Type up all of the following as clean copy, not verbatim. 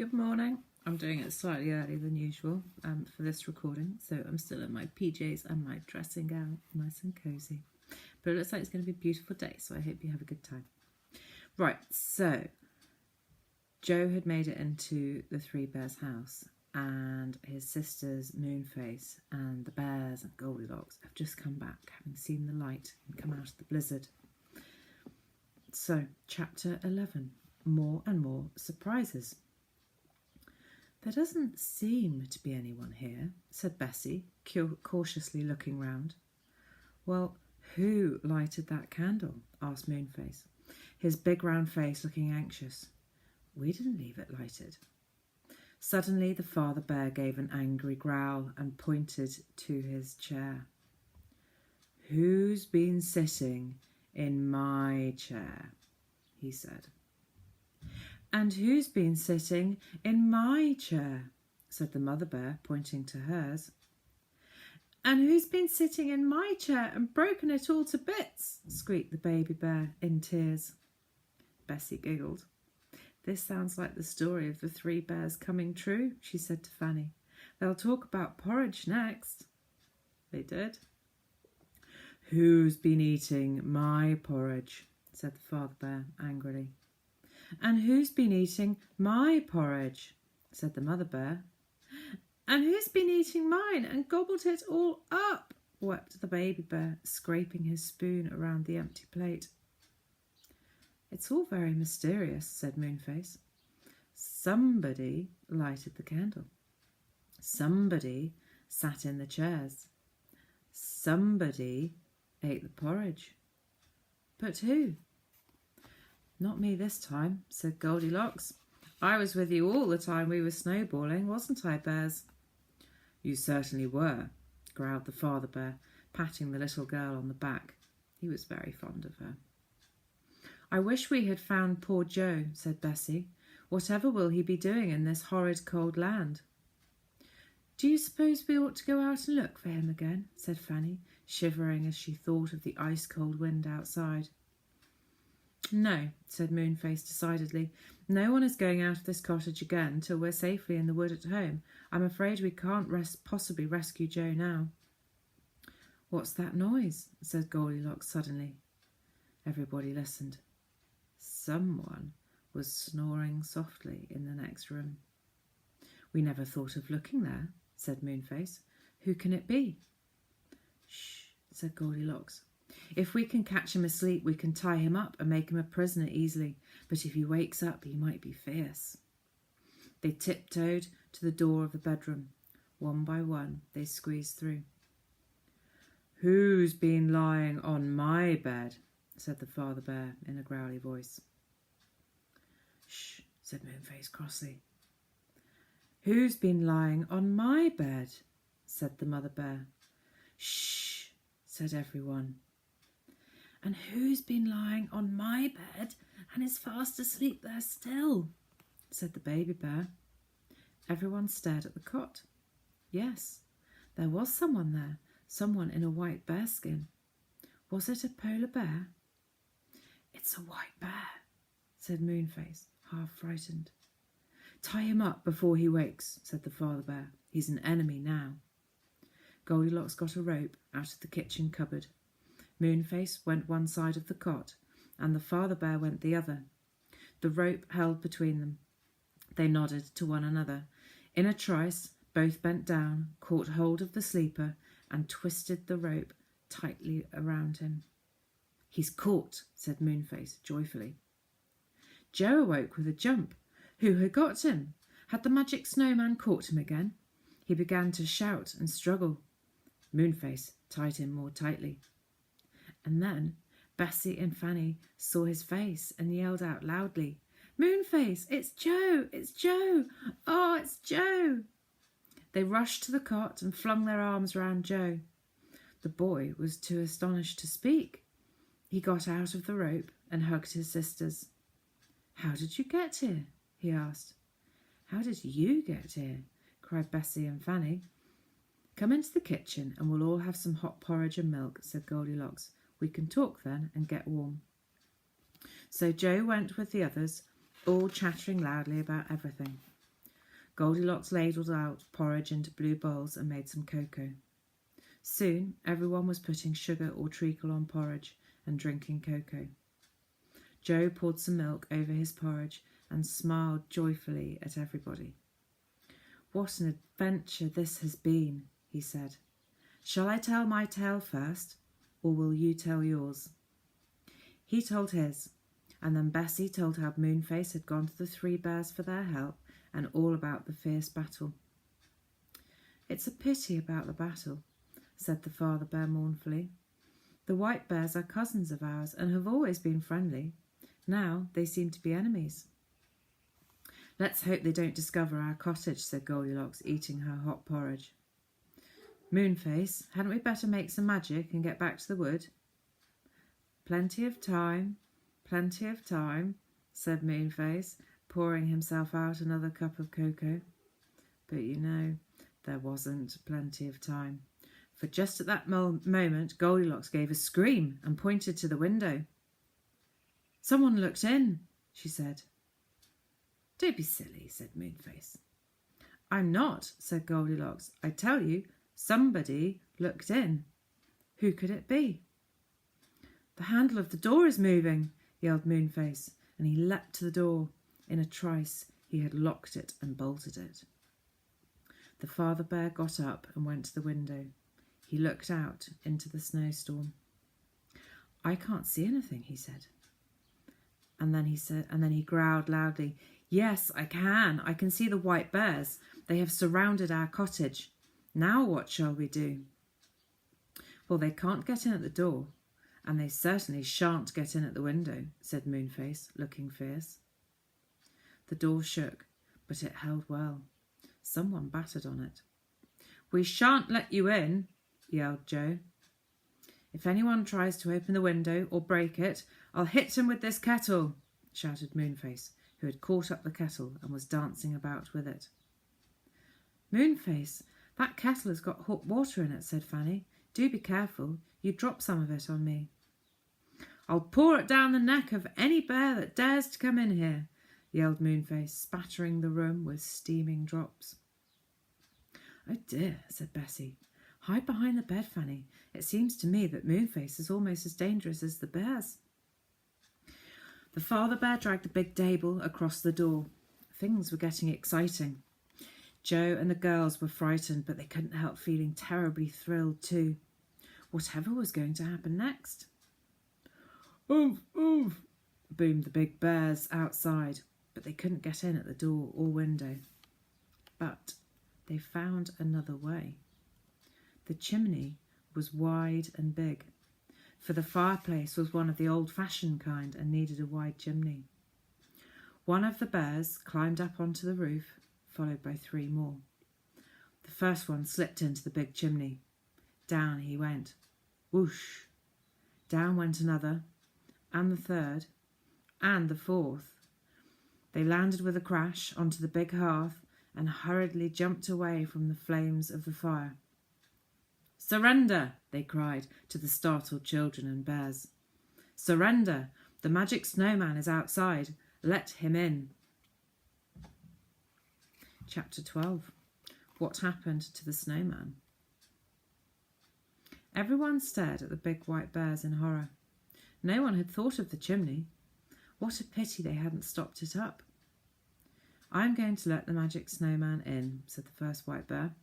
Good morning. I'm doing it slightly earlier than usual for this recording, so I'm still in my PJs and my dressing gown, nice and cosy. But it looks like it's going to be a beautiful day, so I hope you have a good time. Right, so Joe had made it into the Three Bears' house, and his sisters Moonface and the bears and Goldilocks have just come back, having seen the light and come out of the blizzard. So, chapter 11, more and more surprises. There doesn't seem to be anyone here, said Bessie, cautiously looking round. Well, who lighted that candle? Asked Moonface, his big round face looking anxious. We didn't leave it lighted. Suddenly the father bear gave an angry growl and pointed to his chair. Who's been sitting in my chair? He said. And who's been sitting in my chair? Said the mother bear, pointing to hers. And who's been sitting in my chair and broken it all to bits? Squeaked the baby bear in tears. Bessie giggled. This sounds like the story of the three bears coming true, she said to Fanny. They'll talk about porridge next. They did. Who's been eating my porridge? Said the father bear angrily. And who's been eating my porridge? Said the mother bear. And who's been eating mine and gobbled it all up? Wept the baby bear, scraping his spoon around the empty plate. It's all very mysterious, said Moonface. Somebody lighted the candle. Somebody sat in the chairs. Somebody ate the porridge. But who? Not me this time, said Goldilocks. I was with you all the time we were snowballing, wasn't I, bears? You certainly were, growled the father bear, patting the little girl on the back. He was very fond of her. I wish we had found poor Joe, said Bessie. Whatever will he be doing in this horrid cold land? Do you suppose we ought to go out and look for him again? Said Fanny, shivering as she thought of the ice-cold wind outside. No, said Moonface decidedly. No one is going out of this cottage again till we're safely in the wood at home. I'm afraid we can't possibly rescue Joe now. What's that noise? Said Goldilocks suddenly. Everybody listened. Someone was snoring softly in the next room. We never thought of looking there, said Moonface. Who can it be? Shh, said Goldilocks. If we can catch him asleep, we can tie him up and make him a prisoner easily. But if he wakes up, he might be fierce. They tiptoed to the door of the bedroom. One by one, they squeezed through. Who's been lying on my bed? Said the father bear in a growly voice. Shh, said Moonface crossly. Who's been lying on my bed? Said the mother bear. Shh, said everyone. And who's been lying on my bed and is fast asleep there still? Said the baby bear. Everyone stared at the cot. Yes, there was someone there, someone in a white bearskin. Was it a polar bear? It's a white bear, said Moonface, half frightened. Tie him up before he wakes, said the father bear. He's an enemy now. Goldilocks got a rope out of the kitchen cupboard. Moonface went one side of the cot, and the father bear went the other. The rope held between them. They nodded to one another. In a trice, both bent down, caught hold of the sleeper, and twisted the rope tightly around him. He's caught, said Moonface joyfully. Joe awoke with a jump. Who had got him? Had the magic snowman caught him again? He began to shout and struggle. Moonface tied him more tightly. And then Bessie and Fanny saw his face and yelled out loudly, Moonface, it's Joe, it's Joe, oh, it's Joe. They rushed to the cot and flung their arms round Joe. The boy was too astonished to speak. He got out of the rope and hugged his sisters. How did you get here? He asked. How did you get here? Cried Bessie and Fanny. Come into the kitchen and we'll all have some hot porridge and milk, said Goldilocks. We can talk then and get warm. So Joe went with the others, all chattering loudly about everything. Goldilocks ladled out porridge into blue bowls and made some cocoa. Soon everyone was putting sugar or treacle on porridge and drinking cocoa. Joe poured some milk over his porridge and smiled joyfully at everybody. "What an adventure this has been," he said. "Shall I tell my tale first, or will you tell yours?" He told his, and then Bessie told how Moonface had gone to the three bears for their help and all about the fierce battle. "It's a pity about the battle," said the father bear mournfully. "The white bears are cousins of ours and have always been friendly. Now they seem to be enemies." "Let's hope they don't discover our cottage," said Goldilocks, eating her hot porridge. "Moonface, hadn't we better make some magic and get back to the wood?" Plenty of time," said Moonface, pouring himself out another cup of cocoa. But there wasn't plenty of time, for just at that moment Goldilocks gave a scream and pointed to the window. "Someone looked in," she said. "Don't be silly," said Moonface. "I'm not," said Goldilocks. "I tell you, somebody looked in. Who could it be?" "The handle of the door is moving," yelled Moonface, and he leapt to the door. In a trice he had locked it and bolted it. The father bear got up and went to the window. He looked out into the snowstorm. "I can't see anything," he said. And then he growled loudly, "Yes, I can. I can see the white bears. They have surrounded our cottage. Now what shall we do?" "Well, they can't get in at the door, and they certainly shan't get in at the window," said Moonface, looking fierce. The door shook, but it held well. Someone battered on it. "We shan't let you in," yelled Joe. "If anyone tries to open the window or break it, I'll hit him with this kettle," shouted Moonface, who had caught up the kettle and was dancing about with it. "Moonface, that kettle has got hot water in it," said Fanny. "Do be careful. You drop some of it on me." "I'll pour it down the neck of any bear that dares to come in here," yelled Moonface, spattering the room with steaming drops. "Oh dear," said Bessie. "Hide behind the bed, Fanny. It seems to me that Moonface is almost as dangerous as the bears." The father bear dragged the big table across the door. Things were getting exciting. Joe and the girls were frightened, but they couldn't help feeling terribly thrilled too. Whatever was going to happen next? "Oof, oof," boomed the big bears outside, but they couldn't get in at the door or window. But they found another way. The chimney was wide and big, for the fireplace was one of the old-fashioned kind and needed a wide chimney. One of the bears climbed up onto the roof, followed by three more. The first one slipped into the big chimney. Down he went. Whoosh! Down went another, and the third, and the fourth. They landed with a crash onto the big hearth and hurriedly jumped away from the flames of the fire. "Surrender!" they cried to the startled children and bears. "Surrender! The magic snowman is outside. Let him in." Chapter 12. What happened to the snowman? Everyone stared at the big white bears in horror. No one had thought of the chimney. What a pity they hadn't stopped it up. "I'm going to let the magic snowman in," said the first white bear.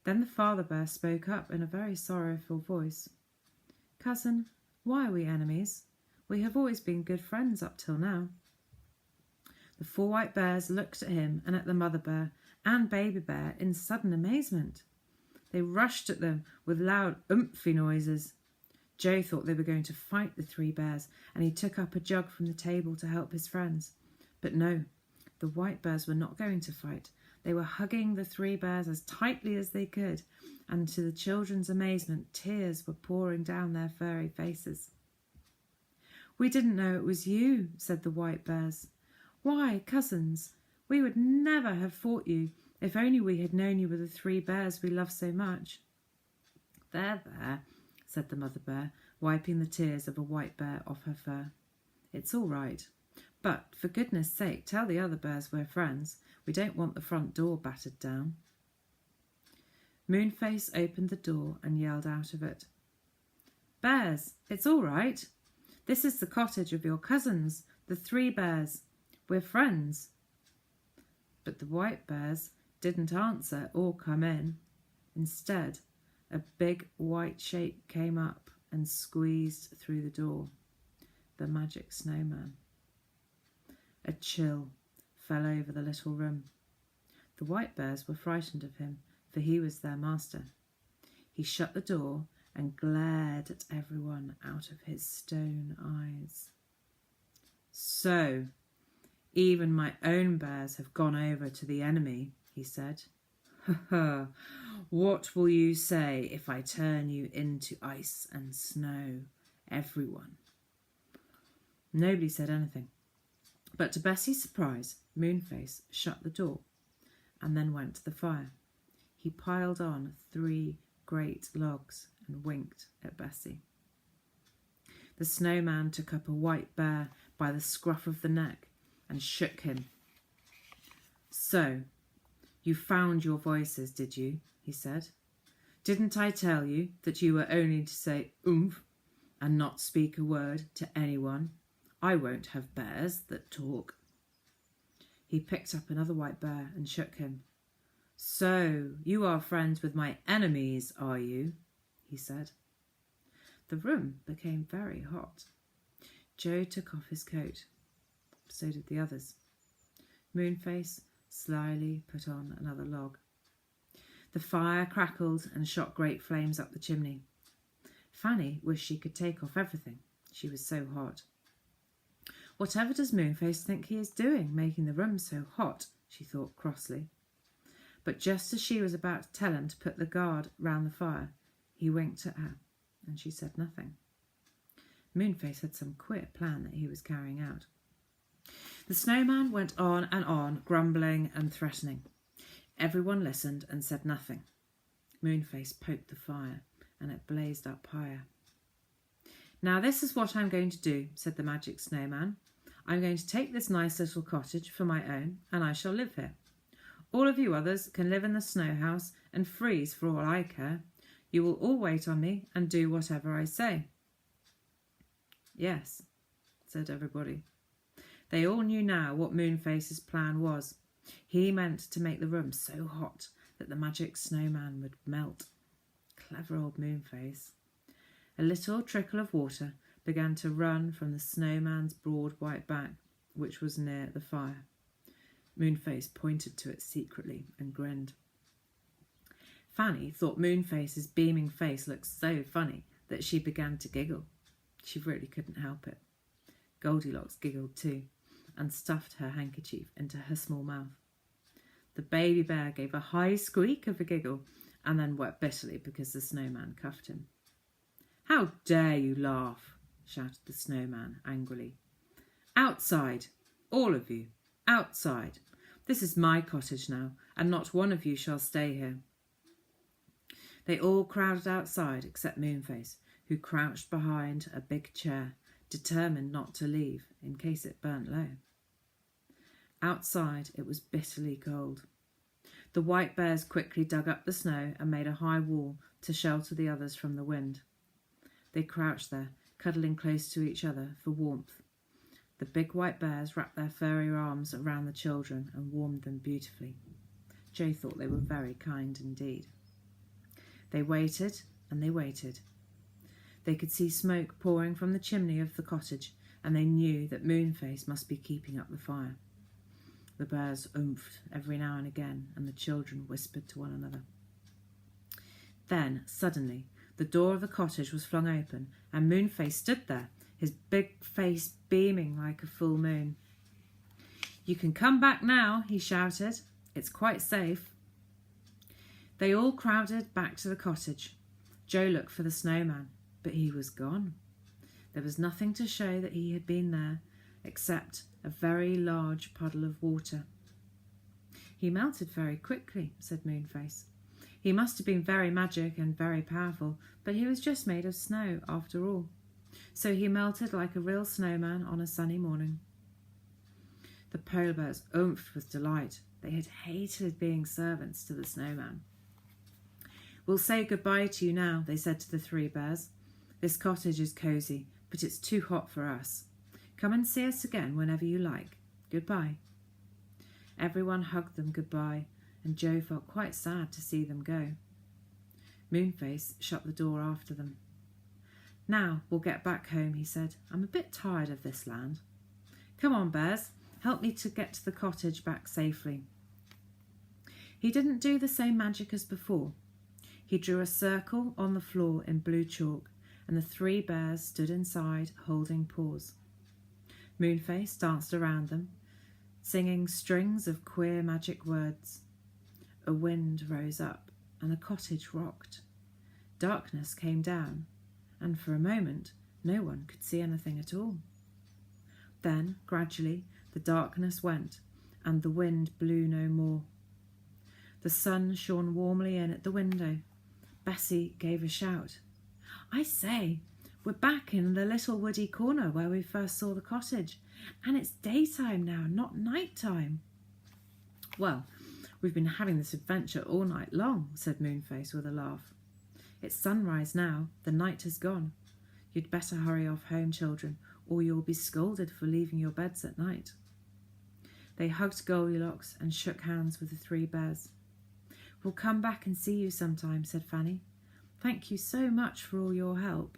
Then the father bear spoke up in a very sorrowful voice. "Cousin, why are we enemies? We have always been good friends up till now." The four white bears looked at him and at the mother bear and baby bear in sudden amazement. They rushed at them with loud oomphy noises. Joe thought they were going to fight the three bears, and he took up a jug from the table to help his friends. But no, the white bears were not going to fight. They were hugging the three bears as tightly as they could, and to the children's amazement, tears were pouring down their furry faces. "We didn't know it was you," said the white bears. "Why, cousins, we would never have fought you if only we had known you were the three bears we love so much." There, said the mother bear, wiping the tears of a white bear off her fur. "It's all right. But for goodness sake, tell the other bears we're friends. We don't want the front door battered down. Moonface opened the door and yelled out of it, "Bears, it's all right. This is the cottage of your cousins, the 3 bears. We're friends." But the white bears didn't answer or come in. Instead, a big white shape came up and squeezed through the door. The magic snowman. A chill fell over the little room. The white bears were frightened of him, for he was their master. He shut the door and glared at everyone out of his stone eyes. "So, even my own bears have gone over to the enemy," he said. "Ha ha! What will you say if I turn you into ice and snow, everyone?" Nobody said anything, but to Bessie's surprise, Moonface shut the door and then went to the fire. He piled on 3 great logs and winked at Bessie. The snowman took up a white bear by the scruff of the neck and shook him. "So, you found your voices, did you?" he said. "Didn't I tell you that you were only to say oomph and not speak a word to anyone? I won't have bears that talk." He picked up another white bear and shook him. "So, you are friends with my enemies, are you?" he said. The room became very hot. Joe took off his coat. So did the others. Moonface slyly put on another log. The fire crackled and shot great flames up the chimney. Fanny wished she could take off everything. She was so hot. "Whatever does Moonface think he is doing, making the room so hot?" she thought crossly. But just as she was about to tell him to put the guard round the fire, he winked at her, and she said nothing. Moonface had some queer plan that he was carrying out. The snowman went on, grumbling and threatening. Everyone listened and said nothing. Moonface poked the fire, and it blazed up higher. "Now this is what I'm going to do," said the magic snowman. "I'm going to take this nice little cottage for my own, and I shall live here. All of you others can live in the snow house and freeze for all I care. You will all wait on me and do whatever I say." "Yes," said everybody. They all knew now what Moonface's plan was. He meant to make the room so hot that the magic snowman would melt. Clever old Moonface. A little trickle of water began to run from the snowman's broad white back, which was near the fire. Moonface pointed to it secretly and grinned. Fanny thought Moonface's beaming face looked so funny that she began to giggle. She really couldn't help it. Goldilocks giggled too, and stuffed her handkerchief into her small mouth. The baby bear gave a high squeak of a giggle, and then wept bitterly because the snowman cuffed him. "How dare you laugh?" shouted the snowman angrily. "Outside, all of you, outside. This is my cottage now, and not one of you shall stay here." They all crowded outside except Moonface, who crouched behind a big chair, determined not to leave in case it burnt low. Outside it was bitterly cold. The white bears quickly dug up the snow and made a high wall to shelter the others from the wind. They crouched there, cuddling close to each other for warmth. The big white bears wrapped their furry arms around the children and warmed them beautifully. Joe thought they were very kind indeed. They waited and they waited. They could see smoke pouring from the chimney of the cottage, and they knew that Moonface must be keeping up the fire. The bears oomphed every now and again, and the children whispered to one another. Then, suddenly, the door of the cottage was flung open, and Moonface stood there, his big face beaming like a full moon. "You can come back now," he shouted. "It's quite safe." They all crowded back to the cottage. Joe looked for the snowman, but he was gone. There was nothing to show that he had been there, except a very large puddle of water. "He melted very quickly," said Moonface. "He must have been very magic and very powerful, but he was just made of snow after all. So he melted like a real snowman on a sunny morning." The polar bears oomphed with delight. They had hated being servants to the snowman. "We'll say goodbye to you now," they said to the 3 bears. "This cottage is cosy, but it's too hot for us. Come and see us again whenever you like. Goodbye." Everyone hugged them goodbye, and Joe felt quite sad to see them go. Moonface shut the door after them. "Now we'll get back home," he said. "I'm a bit tired of this land. Come on, bears, help me to get to the cottage back safely." He didn't do the same magic as before. He drew a circle on the floor in blue chalk, and the 3 bears stood inside, holding paws. Moonface danced around them, singing strings of queer magic words. A wind rose up, and the cottage rocked. Darkness came down, and for a moment no one could see anything at all. Then, gradually, the darkness went, and the wind blew no more. The sun shone warmly in at the window. Bessie gave a shout. "I say, we're back in the little woody corner where we first saw the cottage, and it's daytime now, not nighttime." "Well, we've been having this adventure all night long," said Moonface with a laugh. "It's sunrise now, the night has gone. You'd better hurry off home, children, or you'll be scolded for leaving your beds at night." They hugged Goldilocks and shook hands with the 3 bears. "We'll come back and see you sometime," said Fanny. "Thank you so much for all your help."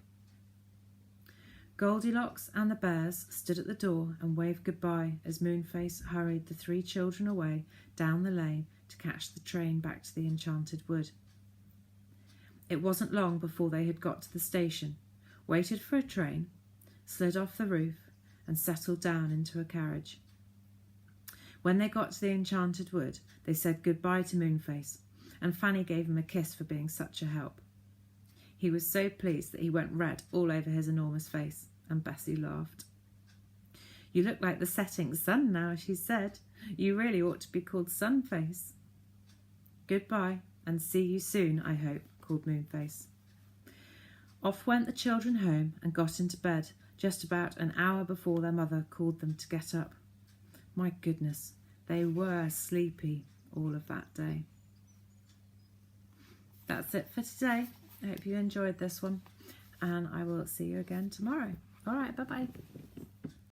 Goldilocks and the bears stood at the door and waved goodbye as Moonface hurried the 3 children away down the lane to catch the train back to the Enchanted Wood. It wasn't long before they had got to the station, waited for a train, slid off the roof, and settled down into a carriage. When they got to the Enchanted Wood, they said goodbye to Moonface, and Fanny gave him a kiss for being such a help. He was so pleased that he went red all over his enormous face, and Bessie laughed. "You look like the setting sun now," she said. "You really ought to be called Sunface." "Goodbye, and see you soon, I hope," called Moonface. Off went the children home and got into bed just about an hour before their mother called them to get up. My goodness, they were sleepy all of that day. That's it for today. I hope you enjoyed this one, and I will see you again tomorrow. All right, bye-bye.